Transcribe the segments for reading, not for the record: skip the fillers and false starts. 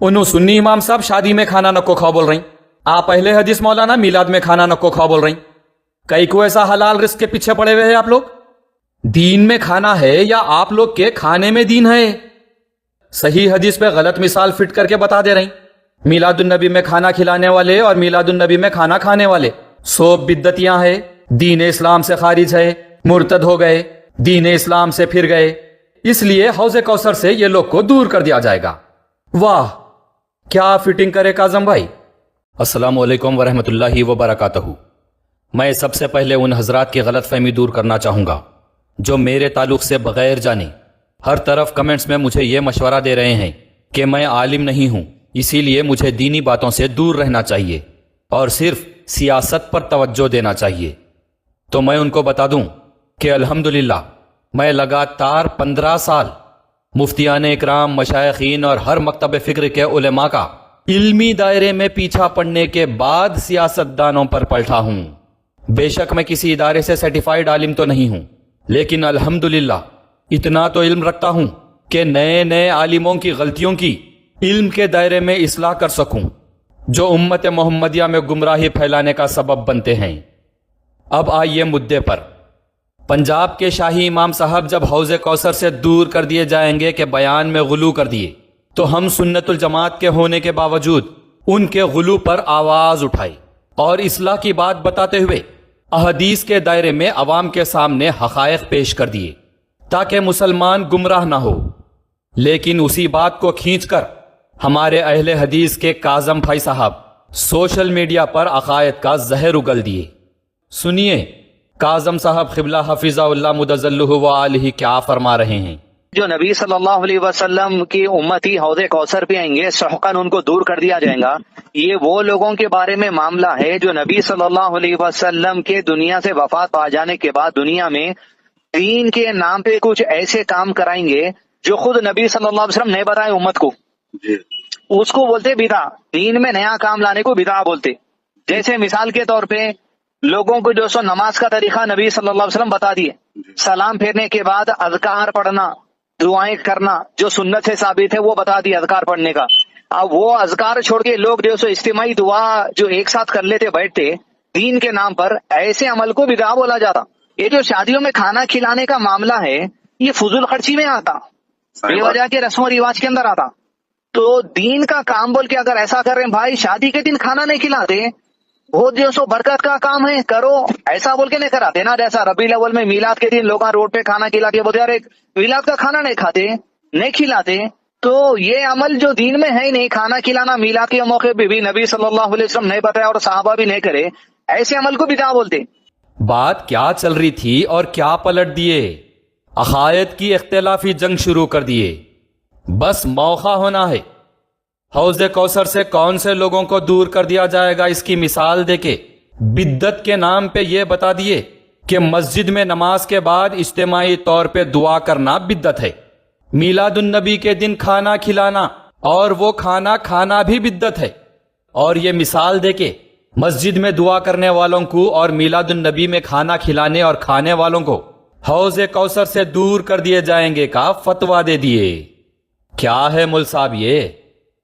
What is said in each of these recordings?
उन्हों सुन्नी इमाम साहब शादी में खाना नको खाओ बोल रही, आप पहले हदीस मौलाना मिलाद में खाना नको खाओ बोल रही। कई को ऐसा हलाल रिस्क के पीछे पड़े हुए हैं आप लोग। दीन में खाना है या आप लोग के खाने में दीन है? सही हदीस पे गलत मिसाल फिट करके बता दे रही। मिलादुन नबी में खाना खिलाने वाले और मिलादुन नबी में खाना खाने वाले सब बिद्दतियां है, दीन इस्लाम से खारिज है, मुर्तद हो गए, दीन इस्लाम से फिर गए, इसलिए हौज़े कौसर से ये लोग को दूर कर दिया जाएगा। वाह क्या फिटिंग करे काजम भाई। अस्सलामु अलैकुम वरहमतुल्लाहि वबरकातहू। मैं सबसे पहले उन हजरात की गलत फहमी दूर करना चाहूंगा जो मेरे ताल्लुक से बगैर जाने हर तरफ कमेंट्स में मुझे ये मशवरा दे रहे हैं कि मैं आलिम नहीं हूं, इसीलिए मुझे दीनी बातों से दूर रहना चाहिए और सिर्फ सियासत पर तवज्जो देना चाहिए। तो मैं उनको बता दूं कि अल्हम्दुलिल्लाह मैं लगातार 15 साल मुफ्तियान इकराम, मशाइखीन और हर मकतब फिक्र के उलेमा का इल्मी दायरे में पीछा पड़ने के बाद सियासतदानों पर पलटा हूं। बेशक मैं किसी इदारे से सर्टिफाइड आलिम तो नहीं हूं, लेकिन अल्हम्दुलिल्लाह इतना तो इल्म रखता हूं कि नए नए आलिमों की गलतियों की इल्म के दायरे में इस्लाह कर सकूं जो उम्मत मोहम्मदिया में गुमराही फैलाने का सबब बनते हैं। अब आइए मुद्दे पर। पंजाब के शाही इमाम साहब जब हौज़े कौसर से दूर कर दिए जाएंगे कि बयान में गुलू कर दिए, तो हम सुन्नतुल जमात के होने के बावजूद उनके गुलू पर आवाज उठाई और इस्लाह की बात बताते हुए अहदीस के दायरे में अवाम के सामने हकायक पेश कर दिए ताकि मुसलमान गुमराह ना हो। लेकिन उसी बात को खींचकर हमारे अहले हदीस के काजम भाई साहब सोशल मीडिया पर अकायद का जहर उगल दिए। सुनिए काजम साहब क़िबला हफिज़हुल्लाह मुदज़्ज़लुहु व आलिही क्या फरमा रहे हैं। जो नबी सल्लल्लाहु अलैहि वसल्लम की उम्मती हौज़े कौसर पे आएंगे, सहकन उनको दूर कर दिया जाएगा। ये वो लोगों के बारे में मामला है जो नबी सल्लल्लाहु अलैहि वसल्लम के दुनिया से वफात पा जाने के बाद दुनिया में दीन के नाम पे कुछ ऐसे काम कराएंगे जो खुद नबी सल्लल्लाहु अलैहि वसल्लम ने बताए उम्मत को। उसको बोलते बिदा। दीन में नया काम लाने को बिदा बोलते। जैसे मिसाल के तौर पे लोगों को जो सो नमाज का तरीका नबी सल्लल्लाहु अलैहि वसल्लम बता दिए। सलाम फेरने के बाद अज़कार पढ़ना, दुआएं करना जो सुन्नत से साबित है वो बता दिया अज़कार पढ़ने का। अब वो अज़कार छोड़ के लोग जो सो इज्तिमाई दुआ जो एक साथ कर लेते बैठते दीन के नाम पर, ऐसे अमल को बिदा बोला जाता। ये जो शादियों में खाना खिलाने का मामला है ये फुजुल खर्ची में आता, बेवजह के रस्म और रिवाज के अंदर आता। तो दीन का काम बोल के अगर ऐसा कर रहे हैं, भाई शादी के दिन खाना नहीं खिलाते, वो जो सो बरकत का काम है करो, ऐसा बोल के नहीं कराते ना। जैसा रबीउल अव्वल में मीलाद के दिन लोग रोड पे खाना खिला के बोलते यार एक मीलाद का खाना नहीं खाते, नहीं खिलाते, तो ये अमल जो दीन में है ही नहीं। खाना खिलाना मीलाद के मौके पे भी नबी सल्लल्लाहु अलैहि वसल्लम नहीं बताया और सहाबा भी नहीं करे, ऐसे अमल को बिदा बोलते। बात क्या चल रही थी और क्या पलट दिए। अकायद की इख्तिलाफी जंग शुरू कर दिए। बस मौका होना है। हौज़े कौसर से कौन से लोगों को दूर कर दिया जाएगा इसकी मिसाल देके बिद्दत के नाम पे ये बता दिए कि मस्जिद में नमाज के बाद इज्तिमाई तौर पे दुआ करना बिद्दत है। मीलादुन नबी के दिन खाना खिलाना और वो खाना खाना भी बिद्दत है। और ये मिसाल देके मस्जिद में दुआ करने वालों को और मीलादुन नबी में खाना खिलाने और खाने वालों को हौज़े कौसर से दूर कर दिए जाएंगे का फतवा दे दिए। क्या है मुल साहब, ये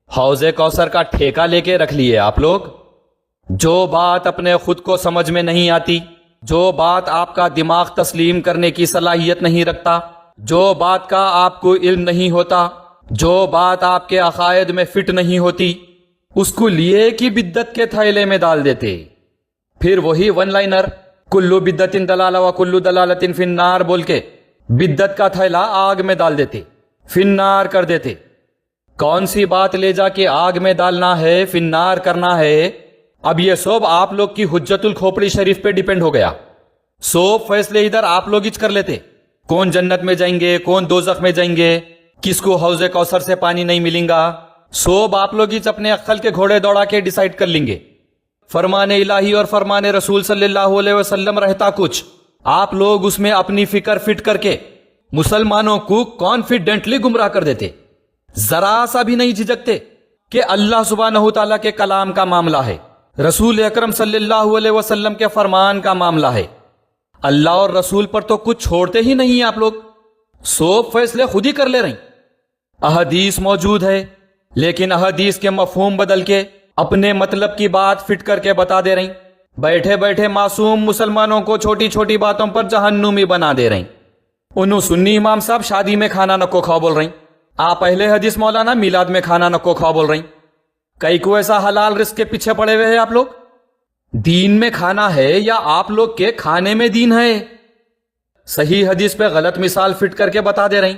हौज़े कौसर का ठेका लेके रख लिए आप लोग। जो बात अपने खुद को समझ में नहीं आती, जो बात आपका दिमाग तस्लीम करने की सलाहियत नहीं रखता, जो बात का आपको इल्म नहीं होता, जो बात आपके अकायद में फिट नहीं होती, उसको लिए कि बिद्दत के थैले में डाल देते। फिर वही वन लाइनर कुल्लू बिद्दतिन दलाला व कुल्लू दलालतिन फिन्नार बोल के बिद्दत का थैला आग में डाल देते, फिन्नार कर देते। कौन सी बात ले जाके आग में डालना है, फिन्नार करना है, अब ये सब आप लोग की हुज्जतुल खोपड़ी शरीफ पे डिपेंड हो गया। सब फैसले इधर आप लोग ही कर लेते। कौन जन्नत में जाएंगे, कौन दोजख में जाएंगे, किसको हौज़े कौसर से पानी नहीं मिलेगा, सब आप लोग ही अपने अक्ल के घोड़े दौड़ा के डिसाइड कर लेंगे। फरमाने इलाही और फरमाने रसूल सल्लल्लाहु अलैहि वसल्लम रहता कुछ, आप लोग उसमें अपनी फिक्र फिट करके मुसलमानों को कॉन्फिडेंटली गुमराह कर देते। जरा सा भी नहीं झिझकते कि अल्लाह सुब्हानहू तआला के कलाम का मामला है, रसूल अकरम सल्लल्लाहु अलैहि वसल्लम के फरमान का मामला है। अल्लाह और रसूल पर तो कुछ छोड़ते ही नहीं आप लोग, सब फैसले खुद ही कर ले रही। अहदीस मौजूद है, لیکن احادیث کے مفہوم بدل کے اپنے مطلب کی بات فٹ کر کے بتا دے رہی، بیٹھے بیٹھے معصوم مسلمانوں کو چھوٹی چھوٹی باتوں پر جہنمی بنا دے رہی۔ انہوں سنی امام صاحب شادی میں کھانا نکو کھاؤ بول رہی، آپ اہل حدیث مولانا میلاد میں کھانا نکو کھاؤ بول رہی۔ کئی کو ایسا حلال رزق کے پیچھے پڑے ہوئے ہیں آپ لوگ؟ دین میں کھانا ہے یا آپ لوگ کے کھانے میں دین ہے؟ صحیح حدیث پہ غلط مثال فٹ کر کے بتا دے رہی۔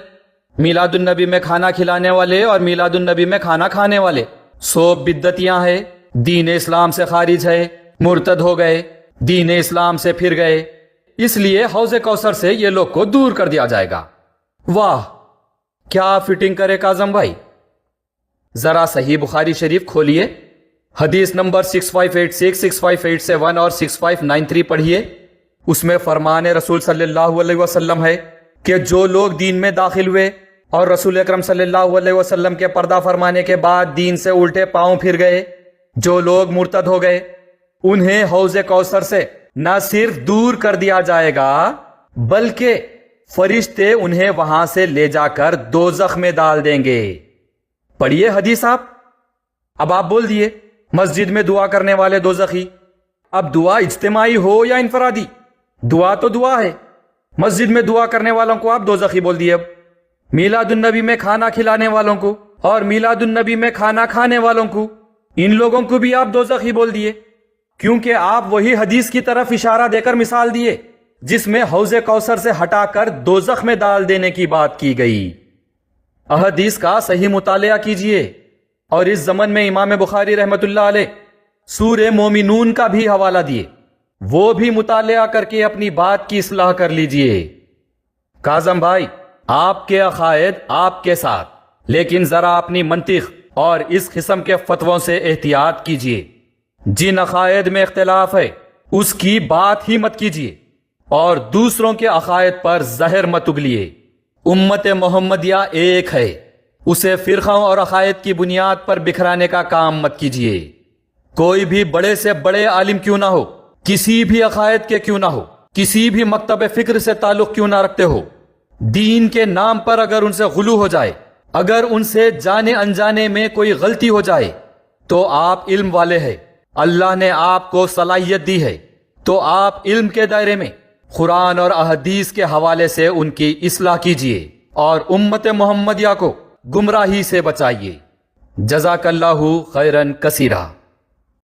میلاد النبی میں کھانا کھلانے والے اور میلاد النبی میں کھانا کھانے والے سب بدعتیاں ہیں، دین اسلام سے خارج ہے، مرتد ہو گئے، دین اسلام سے پھر گئے، اس لیے حوض کوثر سے یہ لوگ کو دور کر دیا جائے گا۔ واہ کیا فٹنگ کرے کاظم بھائی! ذرا صحیح بخاری شریف کھولیے، حدیث نمبر 6586، 6587 اور 6593 پڑھیے۔ اس میں فرمان رسول صلی اللہ علیہ وسلم ہے کہ جو لوگ دین میں داخل ہوئے اور رسول اکرم صلی اللہ علیہ وسلم کے پردہ فرمانے کے بعد دین سے الٹے پاؤں پھر گئے، جو لوگ مرتد ہو گئے، انہیں حوض کوثر سے نہ صرف دور کر دیا جائے گا بلکہ فرشتے انہیں وہاں سے لے جا کر دوزخ میں ڈال دیں گے۔ پڑھیے حدیث آپ۔ اب آپ بول دیے مسجد میں دعا کرنے والے دوزخی، اب دعا اجتماعی ہو یا انفرادی، دعا تو دعا ہے، مسجد میں دعا کرنے والوں کو آپ دوزخی بول دیے۔ اب میلاد النبی میں کھانا کھلانے والوں کو اور میلاد النبی میں کھانا کھانے والوں کو، ان لوگوں کو بھی آپ دوزخی بول دیے، کیونکہ آپ وہی حدیث کی طرف اشارہ دے کر مثال دیے جس میں حوض کوثر سے ہٹا کر دوزخ میں ڈال دینے کی بات کی گئی۔ احادیث کا صحیح مطالعہ کیجئے، اور اس زمن میں امام بخاری رحمت اللہ علیہ سورہ مومنون کا بھی حوالہ دیے، وہ بھی مطالعہ کر کے اپنی بات کی اصلاح کر لیجئے۔ کاظم بھائی آپ کے عقائد آپ کے ساتھ، لیکن ذرا اپنی منطق اور اس قسم کے فتووں سے احتیاط کیجئے۔ جن عقائد میں اختلاف ہے اس کی بات ہی مت کیجئے اور دوسروں کے عقائد پر زہر مت اگلیے۔ امت محمدیہ ایک ہے، اسے فرقوں اور عقائد کی بنیاد پر بکھرانے کا کام مت کیجئے۔ کوئی بھی بڑے سے بڑے عالم کیوں نہ ہو، کسی بھی عقائد کے کیوں نہ ہو، کسی بھی مکتب فکر سے تعلق کیوں نہ رکھتے ہو، دین کے نام پر اگر ان سے غلو ہو جائے، اگر ان سے جانے انجانے میں کوئی غلطی ہو جائے تو آپ علم والے ہیں، اللہ نے آپ کو صلاحیت دی ہے، تو آپ علم کے دائرے میں قرآن اور احادیث کے حوالے سے ان کی اصلاح کیجئے اور امت محمدیہ کو گمراہی سے بچائیے۔ جزاک اللہ خیرن کثیرا۔